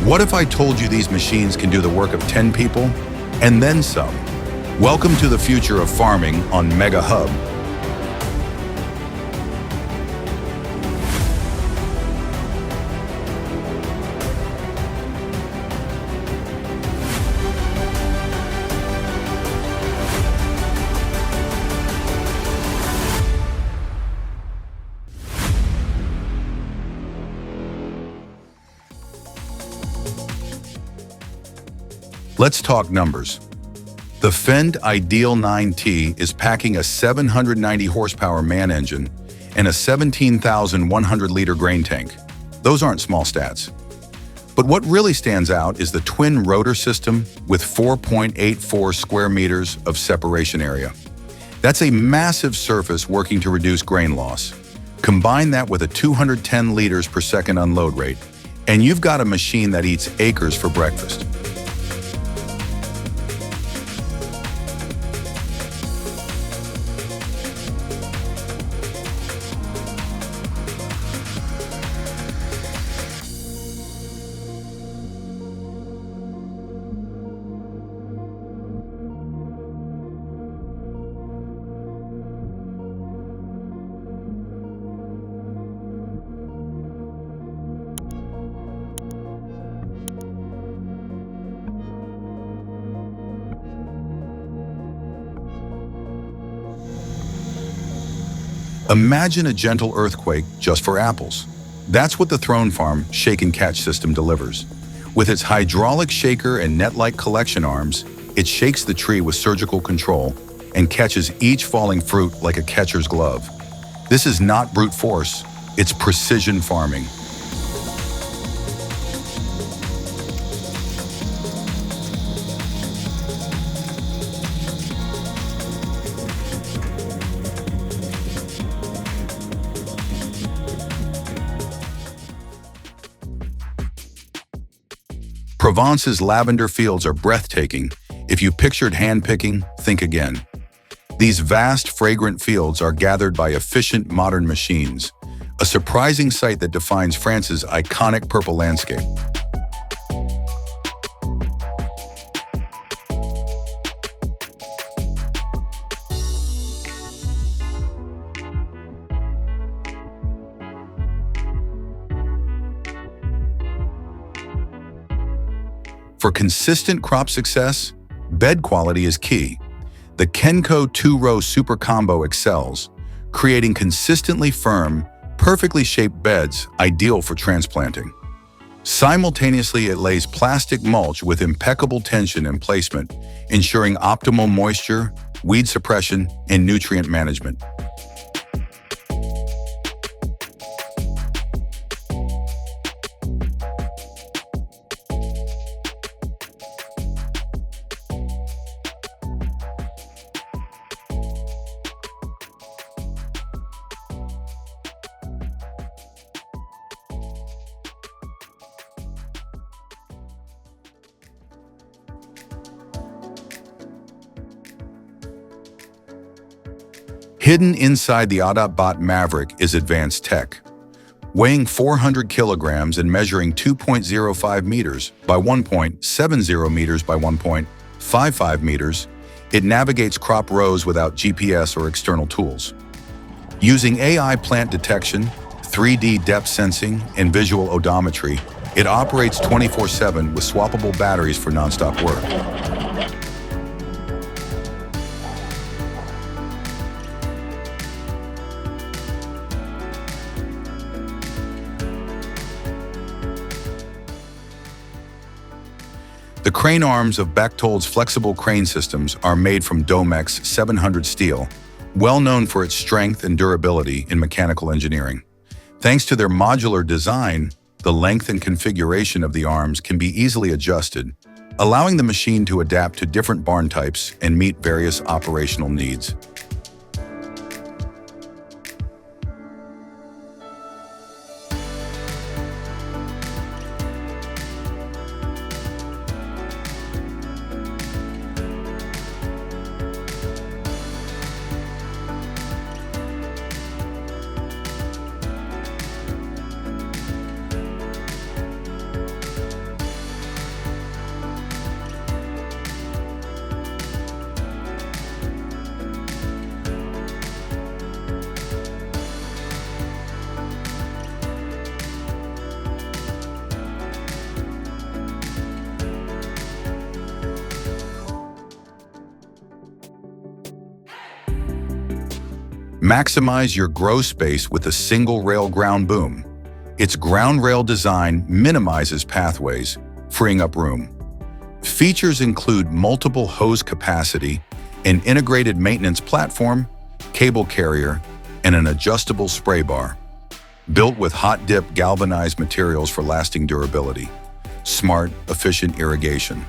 What if I told you these machines can do the work of 10 people and then some? Welcome to the future of farming on Mega Hub. Let's talk numbers. The Fend Ideal 9T is packing a 790 horsepower man engine and a 17,100-liter grain tank. Those aren't small stats. But what really stands out is the twin rotor system with 4.84 square meters of separation area. That's a massive surface working to reduce grain loss. Combine that with a 210 liters per second unload rate, and you've got a machine that eats acres for breakfast. Imagine a gentle earthquake just for apples. That's what the Throne Farm Shake and Catch system delivers. With its hydraulic shaker and net-like collection arms, it shakes the tree with surgical control and catches each falling fruit like a catcher's glove. This is not brute force, it's precision farming. Provence's lavender fields are breathtaking. If you pictured hand-picking, think again. These vast, fragrant fields are gathered by efficient modern machines, a surprising sight that defines France's iconic purple landscape. For consistent crop success, bed quality is key. The Kenco 2-row Super Combo excels, creating consistently firm, perfectly shaped beds ideal for transplanting. Simultaneously, it lays plastic mulch with impeccable tension and placement, ensuring optimal moisture, weed suppression, and nutrient management. Hidden inside the Autobot Maverick is advanced tech. Weighing 400 kilograms and measuring 2.05 meters by 1.70 meters by 1.55 meters, it navigates crop rows without GPS or external tools. Using AI plant detection, 3D depth sensing, and visual odometry, it operates 24/7 with swappable batteries for nonstop work. The crane arms of Bechtold's flexible crane systems are made from Domex 700 steel, well known for its strength and durability in mechanical engineering. Thanks to their modular design, the length and configuration of the arms can be easily adjusted, allowing the machine to adapt to different barn types and meet various operational needs. Maximize your grow space with a single rail ground boom. Its ground rail design minimizes pathways, freeing up room. Features include multiple hose capacity, an integrated maintenance platform, cable carrier, and an adjustable spray bar. Built with hot-dip galvanized materials for lasting durability. Smart, efficient irrigation.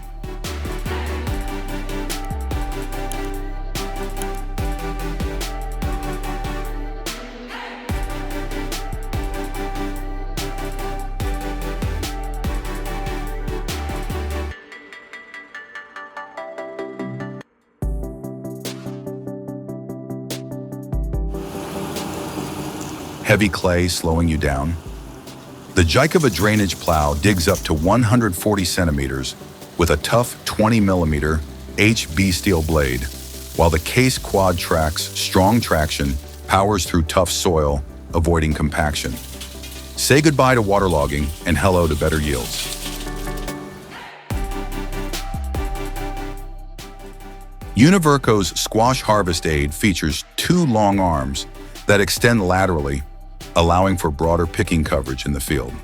Heavy clay slowing you down? The Jaikiva drainage plow digs up to 140 centimeters with a tough 20 millimeter HB steel blade, while the Case Quad Track's strong traction powers through tough soil, avoiding compaction. Say goodbye to waterlogging and hello to better yields. Univerco's Squash Harvest Aid features two long arms that extend laterally, allowing for broader picking coverage in the field.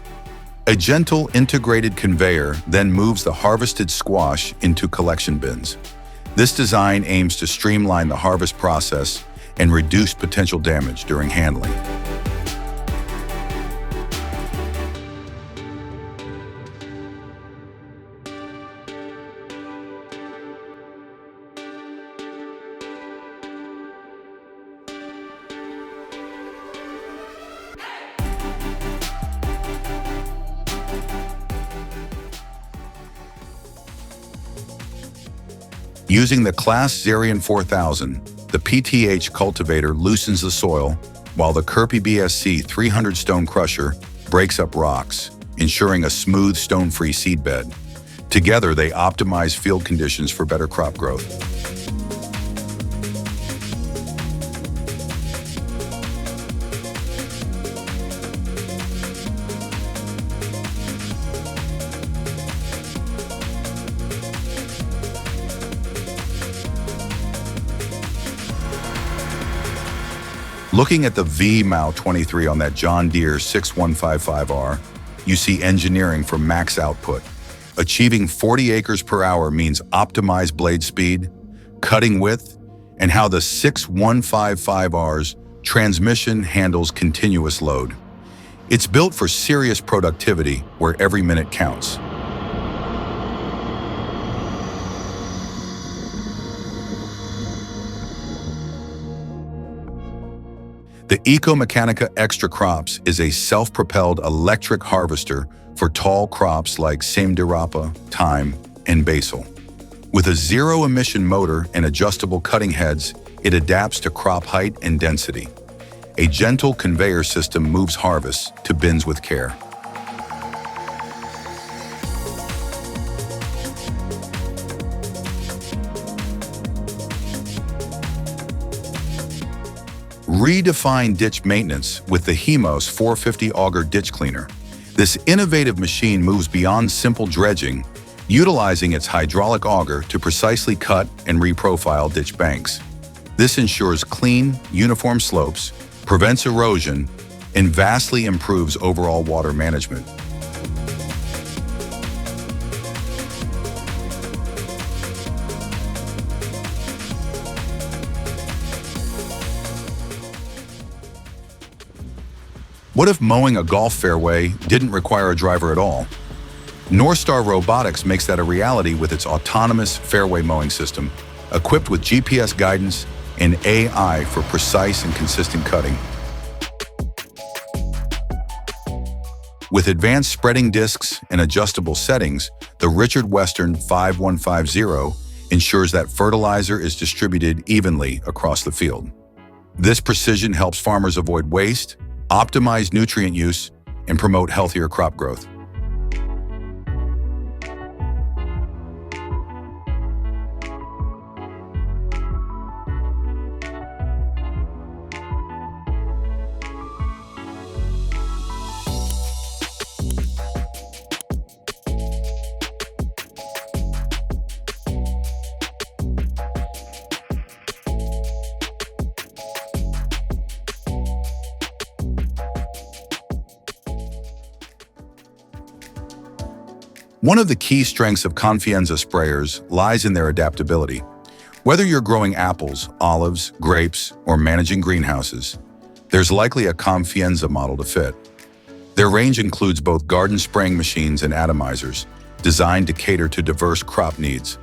A gentle integrated conveyor then moves the harvested squash into collection bins. This design aims to streamline the harvest process and reduce potential damage during handling. Using the Class Zarian 4000, the PTH cultivator loosens the soil, while the Kirby BSC 300 stone crusher breaks up rocks, ensuring a smooth, stone-free seedbed. Together, they optimize field conditions for better crop growth. Looking at the V-Mao 23 on that John Deere 6155R, you see engineering for max output. Achieving 40 acres per hour means optimized blade speed, cutting width, and how the 6155R's transmission handles continuous load. It's built for serious productivity where every minute counts. The EcoMechanica Extra Crops is a self-propelled electric harvester for tall crops like Samdirapa, thyme, and basil. With a zero-emission motor and adjustable cutting heads, it adapts to crop height and density. A gentle conveyor system moves harvests to bins with care. Redefine ditch maintenance with the Hemos 450 auger ditch cleaner. This innovative machine moves beyond simple dredging, utilizing its hydraulic auger to precisely cut and reprofile ditch banks. This ensures clean, uniform slopes, prevents erosion, and vastly improves overall water management. What if mowing a golf fairway didn't require a driver at all? Northstar Robotics makes that a reality with its autonomous fairway mowing system, equipped with GPS guidance and AI for precise and consistent cutting. With advanced spreading discs and adjustable settings, the Richard Western 5150 ensures that fertilizer is distributed evenly across the field. This precision helps farmers avoid waste, optimize nutrient use, and promote healthier crop growth. One of the key strengths of Confianza sprayers lies in their adaptability. Whether you're growing apples, olives, grapes, or managing greenhouses, there's likely a Confianza model to fit. Their range includes both garden spraying machines and atomizers, designed to cater to diverse crop needs.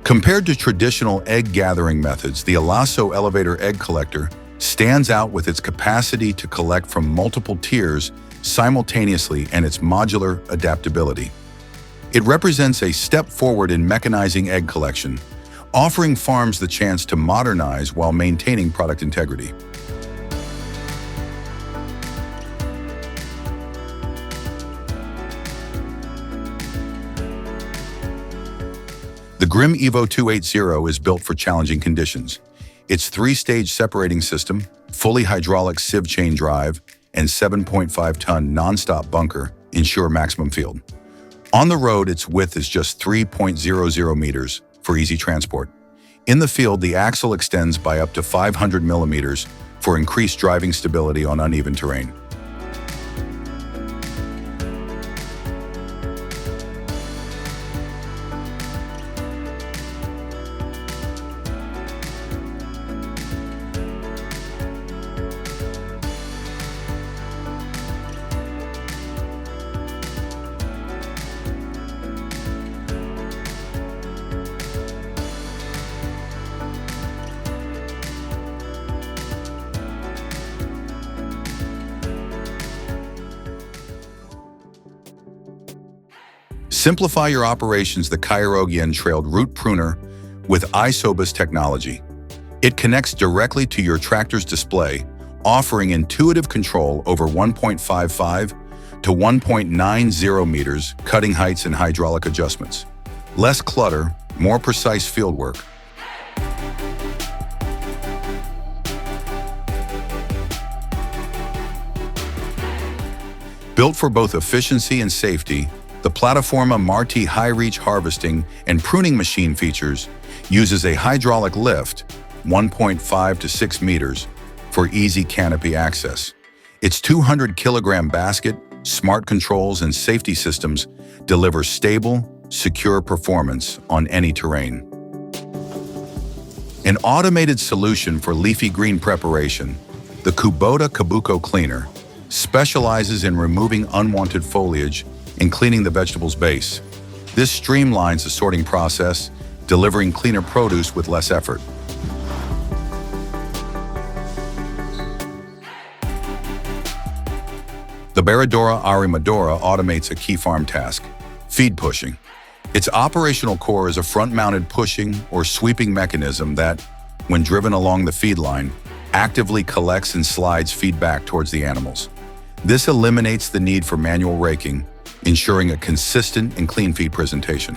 Compared to traditional egg gathering methods, the Elasso Elevator Egg Collector stands out with its capacity to collect from multiple tiers simultaneously and its modular adaptability. It represents a step forward in mechanizing egg collection, offering farms the chance to modernize while maintaining product integrity. The Grimm Evo 280 is built for challenging conditions. Its three-stage separating system, fully hydraulic sieve chain drive, and 7.5-ton non-stop bunker ensure maximum field. On the road, its width is just 3.00 meters for easy transport. In the field, the axle extends by up to 500 millimeters for increased driving stability on uneven terrain. Simplify your operations. The Kairogian trailed root pruner with isobus technology. It connects directly to your tractor's display, offering intuitive control over 1.55 to 1.90 meters, cutting heights and hydraulic adjustments. Less clutter, more precise fieldwork. Built for both efficiency and safety, the Plataforma Marti high-reach harvesting and pruning machine features uses a hydraulic lift, 1.5 to 6 meters, for easy canopy access. Its 200-kilogram basket, smart controls, and safety systems deliver stable, secure performance on any terrain. An automated solution for leafy green preparation, the Kubota Kabuko Cleaner specializes in removing unwanted foliage and cleaning the vegetable's base. This streamlines the sorting process, delivering cleaner produce with less effort. The Baradora Arimadora automates a key farm task, feed pushing. Its operational core is a front-mounted pushing or sweeping mechanism that, when driven along the feed line, actively collects and slides feed back towards the animals. This eliminates the need for manual raking, ensuring a consistent and clean feed presentation.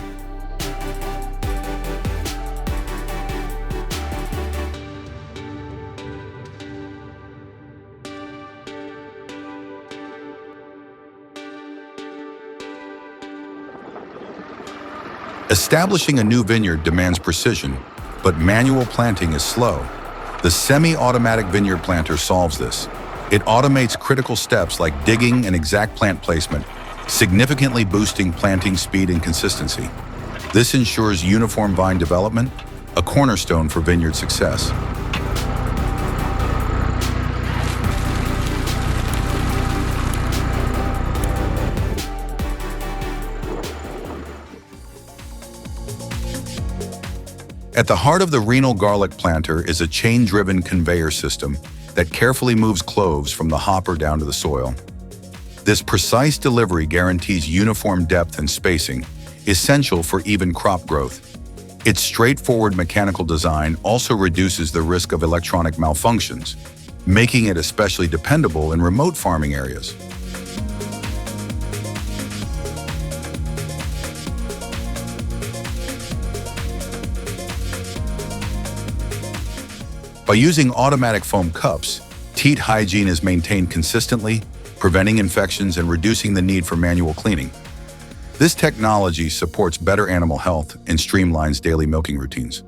Establishing a new vineyard demands precision, but manual planting is slow. The semi-automatic vineyard planter solves this. It automates critical steps like digging and exact plant placement, significantly boosting planting speed and consistency. This ensures uniform vine development, a cornerstone for vineyard success. At the heart of the renal garlic planter is a chain-driven conveyor system that carefully moves cloves from the hopper down to the soil. This precise delivery guarantees uniform depth and spacing, essential for even crop growth. Its straightforward mechanical design also reduces the risk of electronic malfunctions, making it especially dependable in remote farming areas. By using automatic foam cups, teat hygiene is maintained consistently, preventing infections and reducing the need for manual cleaning. This technology supports better animal health and streamlines daily milking routines.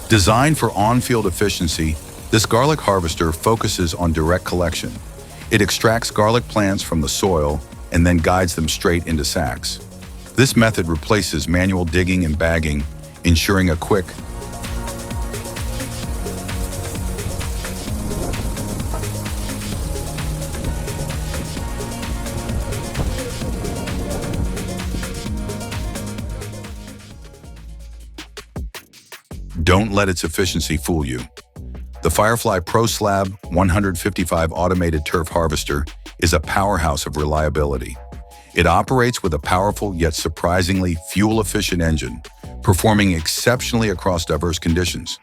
Designed for on-field efficiency, this garlic harvester focuses on direct collection. It extracts garlic plants from the soil and then guides them straight into sacks. This method replaces manual digging and bagging, ensuring a quick, Don't let its efficiency fool you. The Firefly Pro Slab 155 automated turf harvester is a powerhouse of reliability. It operates with a powerful yet surprisingly fuel-efficient engine, performing exceptionally across diverse conditions.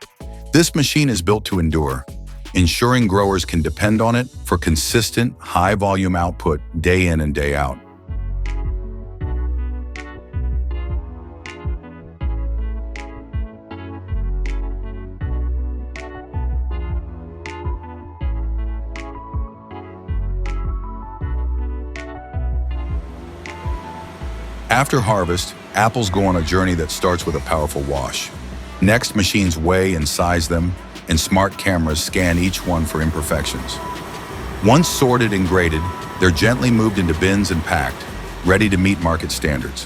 This machine is built to endure, ensuring growers can depend on it for consistent, high-volume output day in and day out. After harvest, apples go on a journey that starts with a powerful wash. Next, machines weigh and size them, and smart cameras scan each one for imperfections. Once sorted and graded, they're gently moved into bins and packed, ready to meet market standards.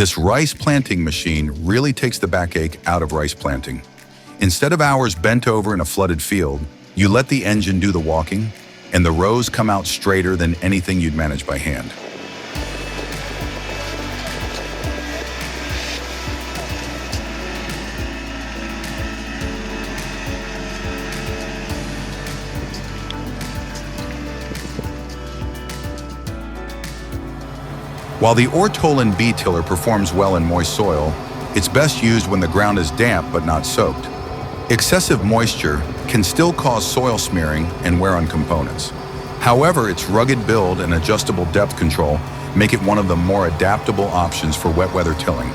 This rice planting machine really takes the backache out of rice planting. Instead of hours bent over in a flooded field, you let the engine do the walking, and the rows come out straighter than anything you'd manage by hand. While the Ortolan B-tiller performs well in moist soil, it's best used when the ground is damp but not soaked. Excessive moisture can still cause soil smearing and wear on components. However, its rugged build and adjustable depth control make it one of the more adaptable options for wet weather tilling.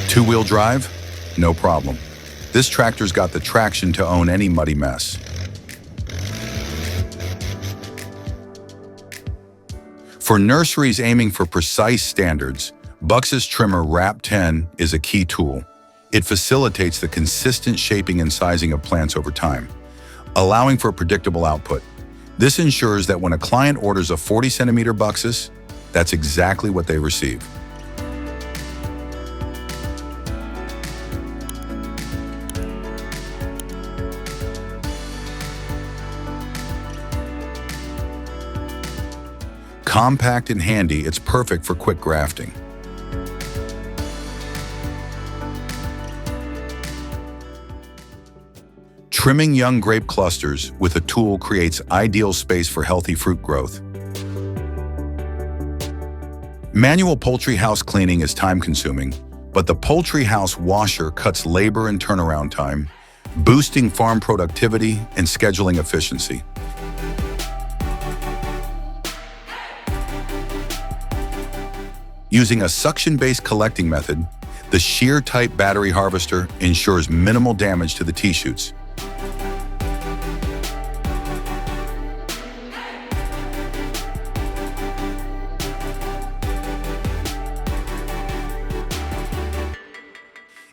Two-wheel drive? No problem. This tractor's got the traction to own any muddy mess. For nurseries aiming for precise standards, Bux's Trimmer Wrap 10 is a key tool. It facilitates the consistent shaping and sizing of plants over time, allowing for predictable output. This ensures that when a client orders a 40-centimeter Buxus, that's exactly what they receive. Compact and handy, it's perfect for quick grafting. Trimming young grape clusters with a tool creates ideal space for healthy fruit growth. Manual poultry house cleaning is time-consuming, but the poultry house washer cuts labor and turnaround time, boosting farm productivity and scheduling efficiency. Using a suction-based collecting method, the shear-type battery harvester ensures minimal damage to the tea shoots.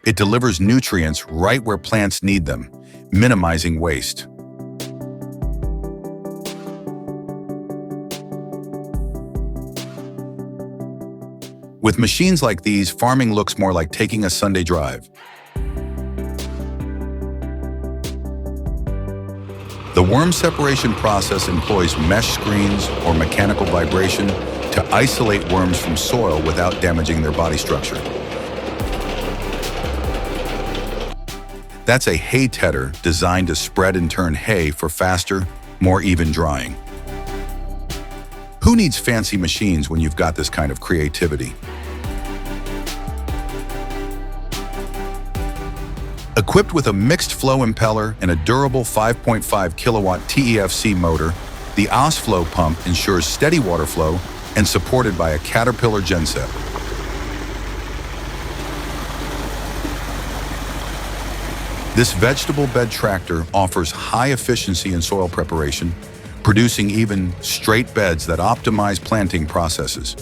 It delivers nutrients right where plants need them, minimizing waste. With machines like these, farming looks more like taking a Sunday drive. The worm separation process employs mesh screens or mechanical vibration to isolate worms from soil without damaging their body structure. That's a hay tedder designed to spread and turn hay for faster, more even drying. Who needs fancy machines when you've got this kind of creativity? Equipped with a mixed flow impeller and a durable 5.5 kilowatt TEFC motor, the OSFlow pump ensures steady water flow and supported by a Caterpillar genset. This vegetable bed tractor offers high efficiency in soil preparation, producing even straight beds that optimize planting processes.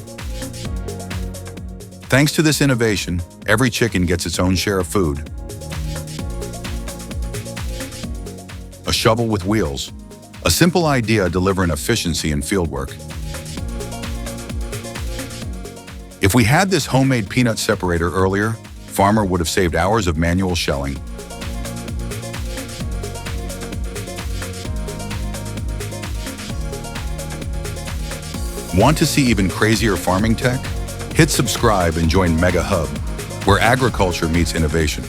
Thanks to this innovation, every chicken gets its own share of food. A shovel with wheels. A simple idea delivering efficiency in fieldwork. If we had this homemade peanut separator earlier, farmer would have saved hours of manual shelling. Want to see even crazier farming tech? Hit subscribe and join Mega Hub, where agriculture meets innovation.